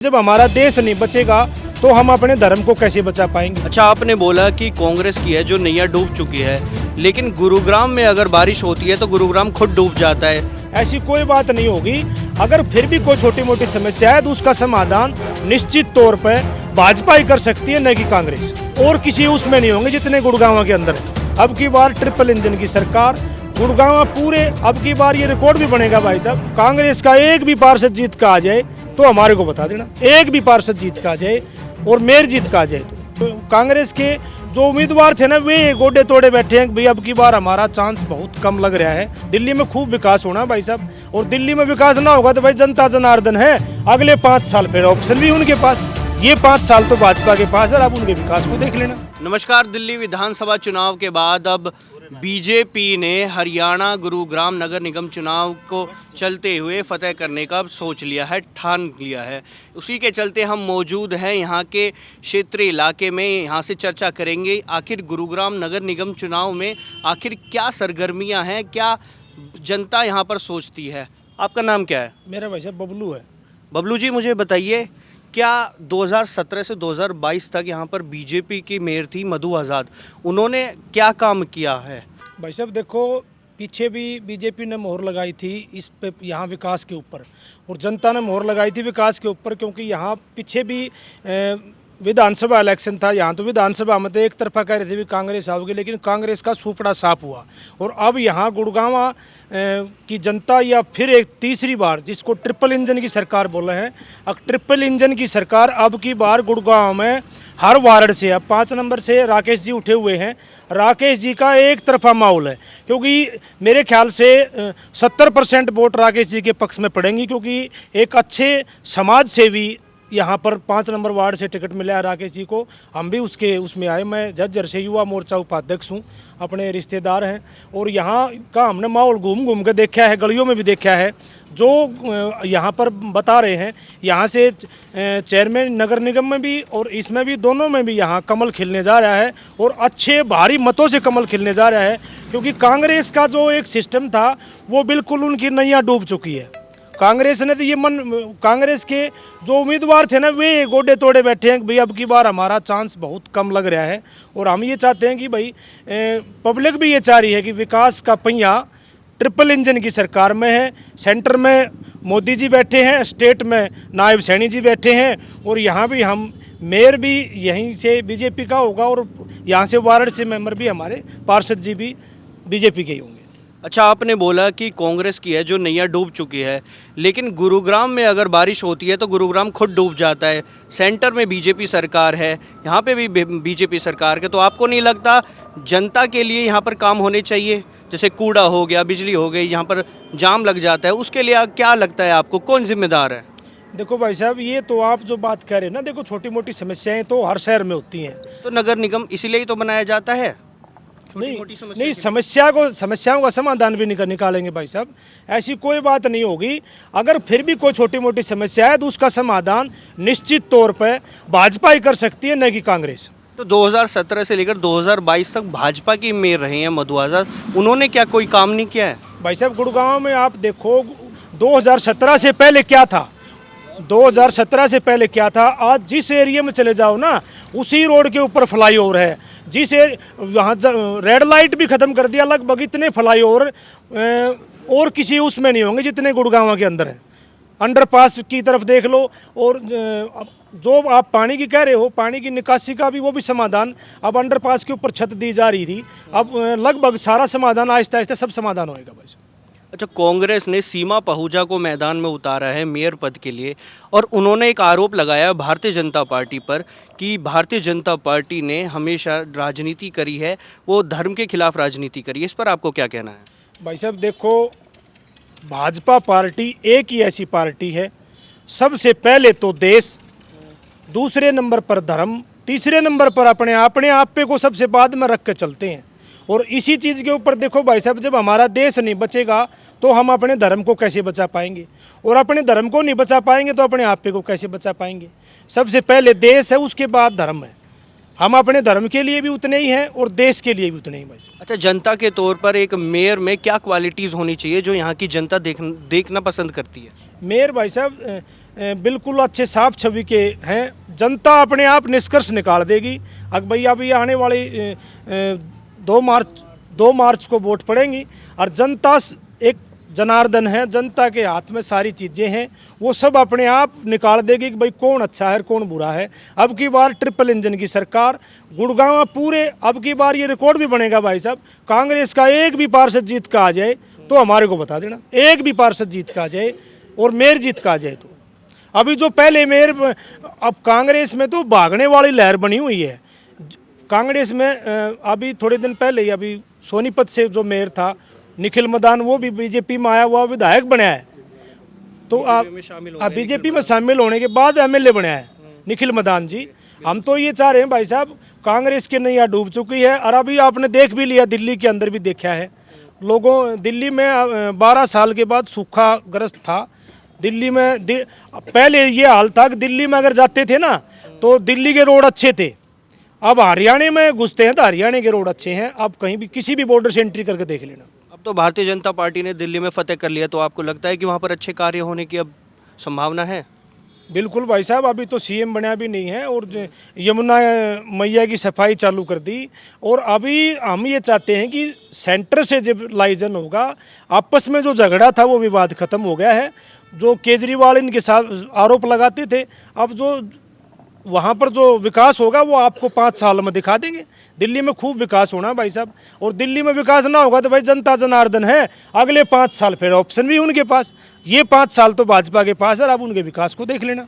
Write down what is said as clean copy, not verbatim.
जब हमारा देश नहीं बचेगा तो हम अपने धर्म को कैसे बचा पाएंगे। अच्छा, आपने बोला कि कांग्रेस की है जो नैया डूब चुकी है, लेकिन गुरुग्राम में अगर बारिश होती है तो गुरुग्राम खुद डूब जाता है। ऐसी कोई बात नहीं होगी। अगर फिर भी कोई छोटी मोटी समस्या है तो उसका समाधान निश्चित तौर पर भाजपा ही कर सकती है, न कि कांग्रेस। और किसी उसमें नहीं होंगे जितने गुड़गांव के अंदर है। अब की बार ट्रिपल इंजन की सरकार, गुड़गांव पूरे, अब की बार ये रिकॉर्ड भी बनेगा भाई साहब। कांग्रेस का एक भी पार्षद जीत का आ जाए तो हमारे को बता देना, एक भी पार्षद जीत का आ जाए और मेयर जीत का आ जाए तो कांग्रेस के जो उम्मीदवार थे ना वे गोडे तोड़े बैठे हैं भाई। अब की बार हमारा चांस बहुत कम लग रहा है। दिल्ली में खूब विकास होना भाई साहब, और दिल्ली में विकास ना होगा तो भाई जनता जनार्दन है। अगले 5 साल फिर ऑप्शन भी उनके पास, ये 5 साल तो भाजपा के पास है। अब उनके विकास को देख लेना। नमस्कार। दिल्ली विधानसभा चुनाव के बाद अब बीजेपी ने हरियाणा गुरुग्राम नगर निगम चुनाव को चलते हुए फतेह करने का अब सोच लिया है, ठान लिया है। उसी के चलते हम मौजूद हैं यहाँ के क्षेत्रीय इलाके में। यहाँ से चर्चा करेंगे आखिर गुरुग्राम नगर निगम चुनाव में आखिर क्या सरगर्मियाँ हैं, क्या जनता यहाँ पर सोचती है। आपका नाम क्या है? मेरा भाई साहब बबलू है। बबलू जी, मुझे बताइए, क्या 2017 से 2022 तक यहाँ पर बीजेपी की मेयर थी मधु आज़ाद, उन्होंने क्या काम किया है? भाई साहब देखो, पीछे भी बीजेपी ने मोहर लगाई थी इस पे, यहाँ विकास के ऊपर, और जनता ने मोहर लगाई थी विकास के ऊपर। क्योंकि यहाँ पीछे भी विधानसभा इलेक्शन था। यहाँ तो विधानसभा में तो एक तरफा कह रहे थे भी कांग्रेस आओगी, लेकिन कांग्रेस का सुपड़ा साफ हुआ। और अब यहाँ गुड़गांव की जनता या फिर एक तीसरी बार, जिसको ट्रिपल इंजन की सरकार बोले हैं, अब ट्रिपल इंजन की सरकार अब की बार गुड़गांव में हर वार्ड से, अब 5 नंबर से राकेश जी उठे हुए हैं। राकेश जी का एक तरफा माहौल है, क्योंकि मेरे ख्याल से 70% वोट राकेश जी के पक्ष में पड़ेंगी। क्योंकि एक अच्छे समाज सेवी यहाँ पर 5 नंबर वार्ड से टिकट मिला है राकेश जी को। हम भी उसमें आए। मैं झज्जर से युवा मोर्चा उपाध्यक्ष हूँ, अपने रिश्तेदार हैं। और यहाँ का हमने माहौल घूम घूम के देखा है, गलियों में भी देखा है। जो यहाँ पर बता रहे हैं, यहाँ से चेयरमैन नगर निगम में भी और इसमें भी, दोनों में भी यहाँ कमल खिलने जा रहा है, और अच्छे भारी मतों से कमल खिलने जा रहा है। क्योंकि कांग्रेस का जो एक सिस्टम था वो बिल्कुल उनकी नैया डूब चुकी है। कांग्रेस ने तो ये कांग्रेस के जो उम्मीदवार थे ना वे गोडे तोड़े बैठे हैं भाई। अब की बार हमारा चांस बहुत कम लग रहा है, और हम ये चाहते हैं कि भाई पब्लिक भी ये चाह रही है कि विकास का पहिया ट्रिपल इंजन की सरकार में है। सेंटर में मोदी जी बैठे हैं, स्टेट में नायब सैनी जी बैठे हैं, और यहाँ भी हम मेयर भी यहीं से बीजेपी का होगा, और यहाँ से वार्ड से मेंबर भी हमारे पार्षद जी भी बीजेपी के ही होंगे। अच्छा, आपने बोला कि कांग्रेस की है जो नैया डूब चुकी है, लेकिन गुरुग्राम में अगर बारिश होती है तो गुरुग्राम खुद डूब जाता है। सेंटर में बीजेपी सरकार है, यहाँ पे भी बीजेपी सरकार के, तो आपको नहीं लगता जनता के लिए यहाँ पर काम होने चाहिए? जैसे कूड़ा हो गया, बिजली हो गई, यहाँ पर जाम लग जाता है, उसके लिए क्या लगता है आपको, कौन जिम्मेदार है? देखो भाई साहब, ये तो आप जो बात कह रहे हैं ना, देखो छोटी मोटी समस्याएं तो हर शहर में होती हैं। तो नगर निगम इसीलिए ही तो बनाया जाता है। नहीं, समस्याओं का समाधान भी निकालेंगे भाई साहब। ऐसी कोई बात नहीं होगी। अगर फिर भी कोई छोटी मोटी समस्या है तो उसका समाधान निश्चित तौर पर भाजपा ही कर सकती है, न कि कांग्रेस। तो 2017 से लेकर 2022 तक भाजपा की मेयर रहे हैं मधु आज़ाद, उन्होंने क्या कोई काम नहीं किया है? भाई साहब, गुड़गांव में आप देखो 2017 से पहले क्या था, 2017 से पहले क्या था। आज जिस एरिया में चले जाओ ना, उसी रोड के ऊपर फ्लाईओवर है। वहाँ रेड लाइट भी ख़त्म कर दिया लगभग। इतने फ्लाईओवर और किसी उसमें नहीं होंगे जितने गुड़गांव के अंदर हैं। अंडरपास की तरफ देख लो, और जो आप पानी की कह रहे हो, पानी की निकासी का भी वो भी समाधान, अब अंडरपास के ऊपर छत दी जा रही थी। अब लगभग सारा समाधान आहिस्ता आहिस्ता सब समाधान होएगा भाई। अच्छा, कांग्रेस ने सीमा पहूजा को मैदान में उतारा है मेयर पद के लिए, और उन्होंने एक आरोप लगाया भारतीय जनता पार्टी पर कि भारतीय जनता पार्टी ने हमेशा राजनीति करी है, वो धर्म के खिलाफ राजनीति करी है। इस पर आपको क्या कहना है? भाई साहब देखो, भाजपा पार्टी एक ही ऐसी पार्टी है, सबसे पहले तो देश, दूसरे नंबर पर धर्म, तीसरे नंबर पर अपने आप पे को सबसे बाद में रख के चलते हैं। और इसी चीज़ के ऊपर देखो भाई साहब, जब हमारा देश नहीं बचेगा तो हम अपने धर्म को कैसे बचा पाएंगे, और अपने धर्म को नहीं बचा पाएंगे तो अपने आप पे को कैसे बचा पाएंगे। सबसे पहले देश है, उसके बाद धर्म है। हम अपने धर्म के लिए भी उतने ही हैं और देश के लिए भी उतने ही भाई साहब। अच्छा, जनता के तौर पर एक मेयर में क्या क्वालिटीज़ होनी चाहिए जो यहाँ की जनता देखना पसंद करती है? मेयर भाई साहब बिल्कुल अच्छे साफ छवि के हैं। जनता अपने आप निष्कर्ष निकाल देगी। अब भाई अभी आने वाली 2 मार्च को वोट पड़ेंगी और जनता एक जनार्दन है, जनता के हाथ में सारी चीज़ें हैं, वो सब अपने आप निकाल देगी कि भाई कौन अच्छा है कौन बुरा है। अब की बार ट्रिपल इंजन की सरकार, गुड़गांव पूरे, अब की बार ये रिकॉर्ड भी बनेगा भाई साहब, कांग्रेस का एक भी पार्षद जीत का आ जाए तो हमारे को बता देना, एक भी पार्षद जीत का आ जाए और मेयर जीत का आ जाए तो। अभी जो पहले मेयर, अब कांग्रेस में तो भागने वाली लहर बनी हुई है। कांग्रेस में अभी थोड़े दिन पहले ही अभी सोनीपत से जो मेयर था निखिल मदान, वो भी बीजेपी में आया हुआ विधायक बनाया है। तो आप बीजेपी में शामिल होने के बाद एमएलए बनाया है निखिल मदान जी। हम तो ये चाह रहे हैं भाई साहब, कांग्रेस की नैया डूब चुकी है और अभी आपने देख भी लिया, दिल्ली के अंदर भी देखा है लोगों, दिल्ली में 12 साल के बाद सूखा ग्रस्त था। दिल्ली में पहले ये हाल था कि दिल्ली में अगर जाते थे ना तो दिल्ली के रोड अच्छे थे, अब हरियाणा में घुसते हैं तो हरियाणा के रोड अच्छे हैं। अब कहीं भी किसी भी बॉर्डर से एंट्री करके देख लेना। अब तो भारतीय जनता पार्टी ने दिल्ली में फतेह कर लिया, तो आपको लगता है कि वहाँ पर अच्छे कार्य होने की अब संभावना है? बिल्कुल भाई साहब, अभी तो सीएम बना भी नहीं है और यमुना मैया की सफाई चालू कर दी। और अभी हम ये चाहते हैं कि सेंटर से जब लाइजन होगा, आपस में जो झगड़ा था वो विवाद खत्म हो गया है। जो केजरीवाल इनके साथ आरोप लगाते थे, अब जो वहाँ पर जो विकास होगा वो आपको 5 साल में दिखा देंगे। दिल्ली में खूब विकास होना भाई साहब, और दिल्ली में विकास ना होगा तो भाई जनता जनार्दन है, अगले 5 साल फिर ऑप्शन भी उनके पास। ये 5 साल तो भाजपा के पास है, अब उनके विकास को देख लेना।